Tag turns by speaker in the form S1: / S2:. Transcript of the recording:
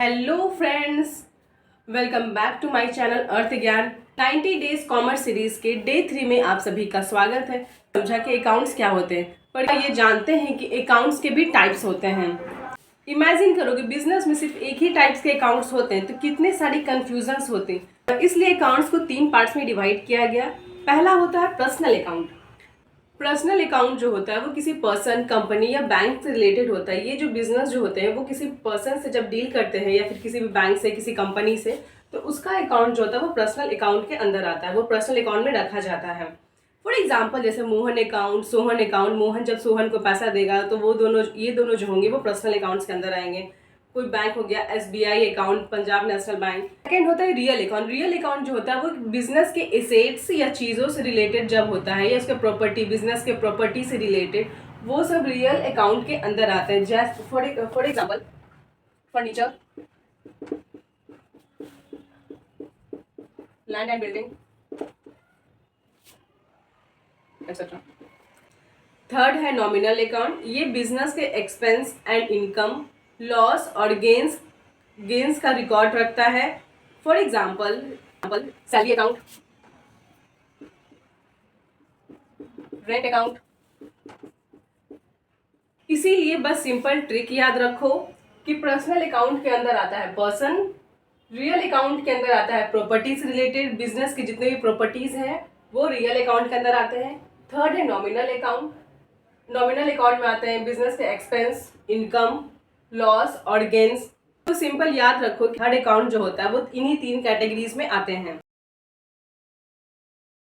S1: Hello friends, welcome back to my channel Arth Gyan. 90 days commerce series के day 3 में आप सभी का स्वागत है। समझा कि अकाउंट्स क्या होते हैं, पर ये जानते हैं कि अकाउंट्स के भी टाइप्स होते हैं। इमेजिन करो कि बिजनेस में सिर्फ एक ही टाइप्स के अकाउंट्स होते हैं तो कितने सारी कंफ्यूजन्स होती हैं। इसलिए अकाउंट्स को 3 पार्ट्स में डिवाइड किया गया। पहला होता है पर्सनल अकाउंट। पर्सनल अकाउंट जो होता है वो किसी पर्सन, कंपनी या बैंक से रिलेटेड होता है। ये जो बिजनेस जो होते हैं वो किसी पर्सन से जब डील करते हैं या फिर किसी भी बैंक से, किसी कंपनी से, तो उसका अकाउंट जो होता है वो पर्सनल अकाउंट के अंदर आता है, वो पर्सनल अकाउंट में रखा जाता है। फॉर एग्जाम्पल जैसे मोहन अकाउंट, सोहन अकाउंट। मोहन जब सोहन को पैसा देगा तो ये दोनों जो होंगे वो पर्सनल अकाउंट्स के अंदर आएंगे। कोई बैंक हो गया SBI account, Punjab national bank. Second होता है रियल अकाउंट। रियल अकाउंट जो होता है वो बिजनेस के एसेट्स या चीज़ों से रिलेटेड जब होता है, या उसके प्रॉपर्टी, बिजनेस के प्रॉपर्टी से रिलेटेड, वो सब रियल अकाउंट के अंदर आते हैं। जैसे for example furniture, land and building, etcetera. Third है नॉमिनल अकाउंट। ये बिजनेस के एक्सपेंस एंड इनकम, लॉस और गेन्स का रिकॉर्ड रखता है। For example salary account, rent account. इसीलिए बस सिंपल ट्रिक याद रखो कि पर्सनल अकाउंट के अंदर आता है पर्सन, रियल अकाउंट के अंदर आता है प्रॉपर्टी से रिलेटेड, बिजनेस की जितने भी प्रॉपर्टीज हैं वो रियल अकाउंट के अंदर आते हैं। थर्ड है नॉमिनल अकाउंट। नॉमिनल अकाउंट में आते हैं बिजनेस के एक्सपेंस, इनकम, लॉस और गेन्स। तो सिंपल याद रखो कि हर अकाउंट जो होता है वो इन्हीं 3 कैटेगरीज में आते हैं।